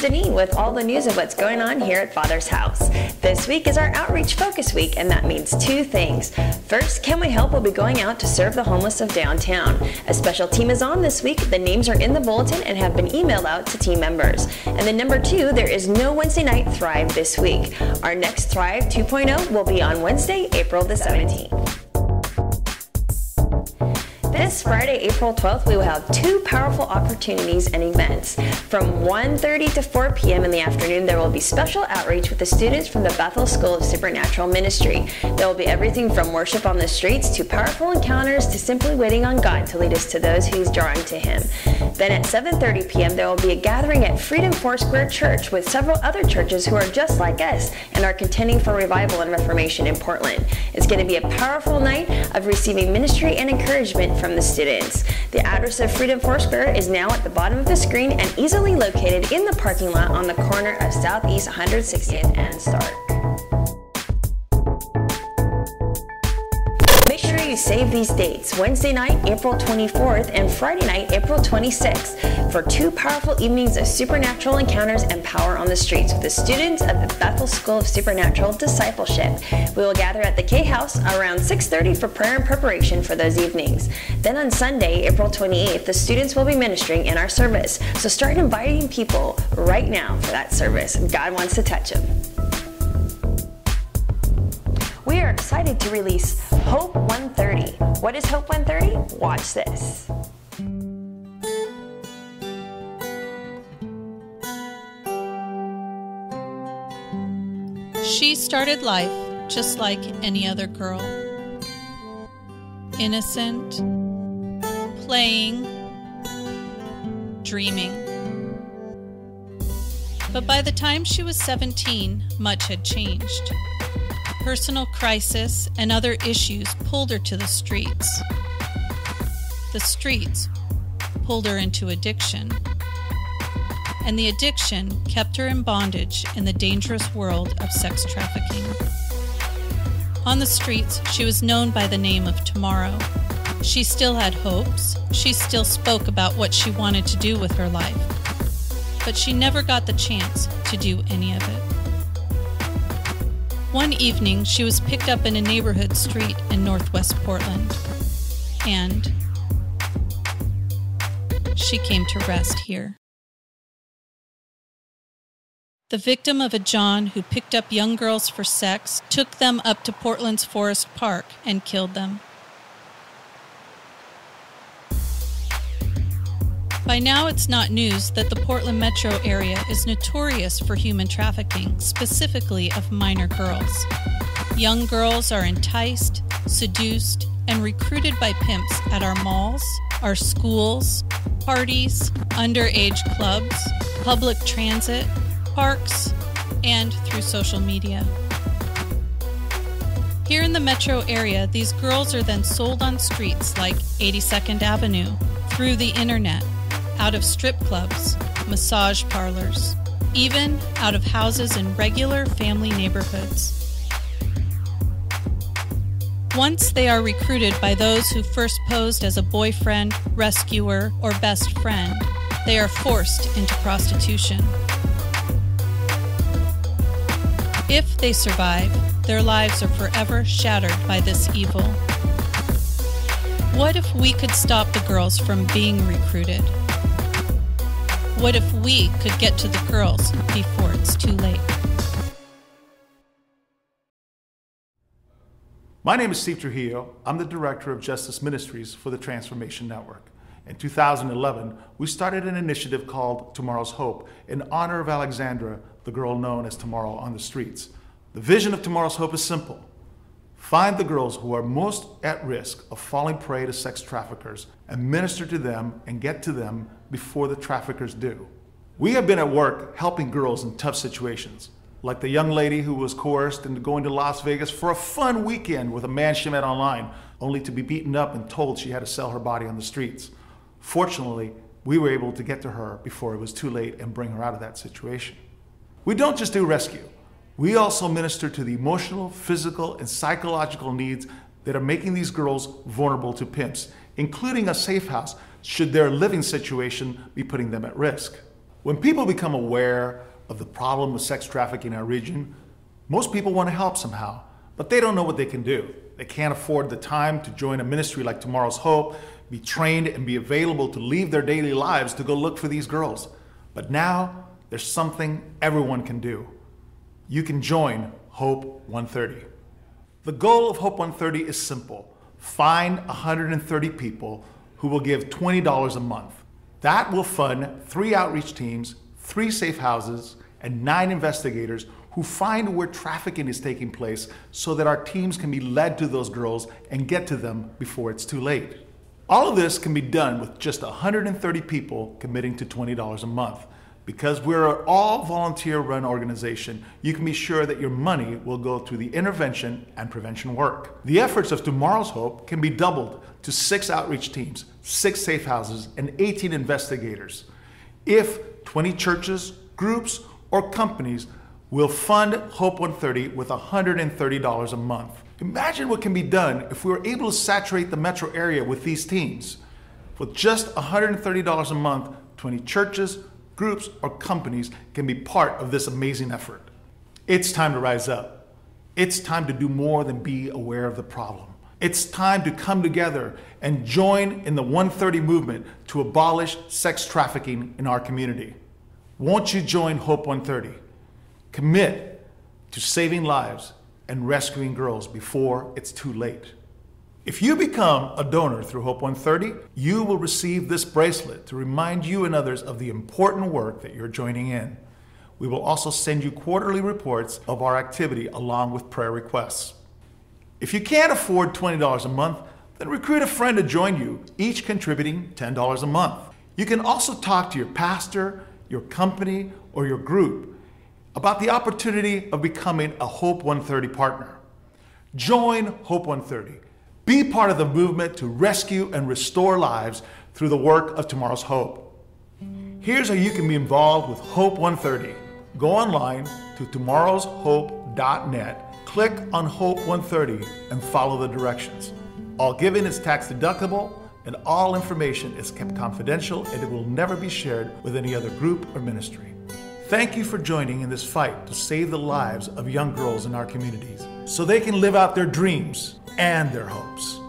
Deneen with all the news of what's going on here at Father's House. This week is our Outreach Focus Week, and that means two things. First, Can We Help will be going out to serve the homeless of downtown. A special team is on this week. The names are in the bulletin and have been emailed out to team members. And then number two, there is no Wednesday night Thrive this week. Our next Thrive 2.0 will be on Wednesday, April the 17th. This Friday, April 12th, we will have two powerful opportunities and events. From 1:30 to 4 p.m. in the afternoon, there will be special outreach with the students from the Bethel School of Supernatural Ministry. There will be everything from worship on the streets to powerful encounters to simply waiting on God to lead us to those He's drawing to Him. Then at 7:30 p.m., there will be a gathering at Freedom Foursquare Church with several other churches who are just like us and are contending for revival and reformation in Portland. It's going to be a powerful night of receiving ministry and encouragement from the students. The address of Freedom Foursquare is now at the bottom of the screen and easily located in the parking lot on the corner of Southeast 160th and Stark. Make sure you save these dates, Wednesday night, April 24th, and Friday night, April 26th, for two powerful evenings of supernatural encounters and power on the streets with the students of the Bethel School of Supernatural Discipleship. We will gather at the K House around 6:30 for prayer and preparation for those evenings. Then on Sunday, April 28th, the students will be ministering in our service. So start inviting people right now for that service. God wants to touch them. We are excited to release Hope 130. What is Hope 130? Watch this. She started life just like any other girl. Innocent, playing, dreaming. But by the time she was 17, much had changed. Personal crisis and other issues pulled her to the streets. The streets pulled her into addiction. And the addiction kept her in bondage in the dangerous world of sex trafficking. On the streets, she was known by the name of Tomorrow. She still had hopes. She still spoke about what she wanted to do with her life. But she never got the chance to do any of it. One evening, she was picked up in a neighborhood street in Northwest Portland, and she came to rest here. The victim of a John who picked up young girls for sex, took them up to Portland's Forest Park, and killed them. By now, it's not news that the Portland metro area is notorious for human trafficking, specifically of minor girls. Young girls are enticed, seduced, and recruited by pimps at our malls, our schools, parties, underage clubs, public transit, parks, and through social media. Here in the metro area, these girls are then sold on streets like 82nd Avenue, through the internet, out of strip clubs, massage parlors, even out of houses in regular family neighborhoods. Once they are recruited by those who first posed as a boyfriend, rescuer, or best friend, they are forced into prostitution. If they survive, their lives are forever shattered by this evil. What if we could stop the girls from being recruited? What if we could get to the girls before it's too late? My name is Steve Trujillo. I'm the director of Justice Ministries for the Transformation Network. In 2011, we started an initiative called Tomorrow's Hope in honor of Alexandra, the girl known as Tomorrow on the streets. The vision of Tomorrow's Hope is simple. Find the girls who are most at risk of falling prey to sex traffickers and minister to them and get to them before the traffickers do. We have been at work helping girls in tough situations, like the young lady who was coerced into going to Las Vegas for a fun weekend with a man she met online, only to be beaten up and told she had to sell her body on the streets. Fortunately, we were able to get to her before it was too late and bring her out of that situation. We don't just do rescue. We also minister to the emotional, physical, and psychological needs that are making these girls vulnerable to pimps, including a safe house should their living situation be putting them at risk. When people become aware of the problem of sex trafficking in our region, most people want to help somehow, but they don't know what they can do. They can't afford the time to join a ministry like Tomorrow's Hope, be trained and be available to leave their daily lives to go look for these girls. But now there's something everyone can do. You can join Hope 130. The goal of Hope 130 is simple. Find 130 people who will give $20 a month. That will fund 3 outreach teams, 3 safe houses, and 9 investigators who find where trafficking is taking place so that our teams can be led to those girls and get to them before it's too late. All of this can be done with just 130 people committing to $20 a month. Because we're an all volunteer-run organization, you can be sure that your money will go to the intervention and prevention work. The efforts of Tomorrow's Hope can be doubled to 6 outreach teams, 6 safe houses, and 18 investigators. If 20 churches, groups, or companies will fund Hope 130 with $130 a month. Imagine what can be done if we were able to saturate the metro area with these teams. With just $130 a month, 20 churches, groups, or companies can be part of this amazing effort. It's time to rise up. It's time to do more than be aware of the problem. It's time to come together and join in the 130 movement to abolish sex trafficking in our community. Won't you join Hope 130? Commit to saving lives and rescuing girls before it's too late. If you become a donor through Hope 130, you will receive this bracelet to remind you and others of the important work that you're joining in. We will also send you quarterly reports of our activity along with prayer requests. If you can't afford $20 a month, then recruit a friend to join you, each contributing $10 a month. You can also talk to your pastor, your company, or your group about the opportunity of becoming a Hope 130 partner. Join Hope 130. Be part of the movement to rescue and restore lives through the work of Tomorrow's Hope. Here's how you can be involved with Hope 130. Go online to tomorrowshope.net, click on Hope 130, and follow the directions. All giving is tax deductible, and all information is kept confidential, and it will never be shared with any other group or ministry. Thank you for joining in this fight to save the lives of young girls in our communities so they can live out their dreams and their hopes.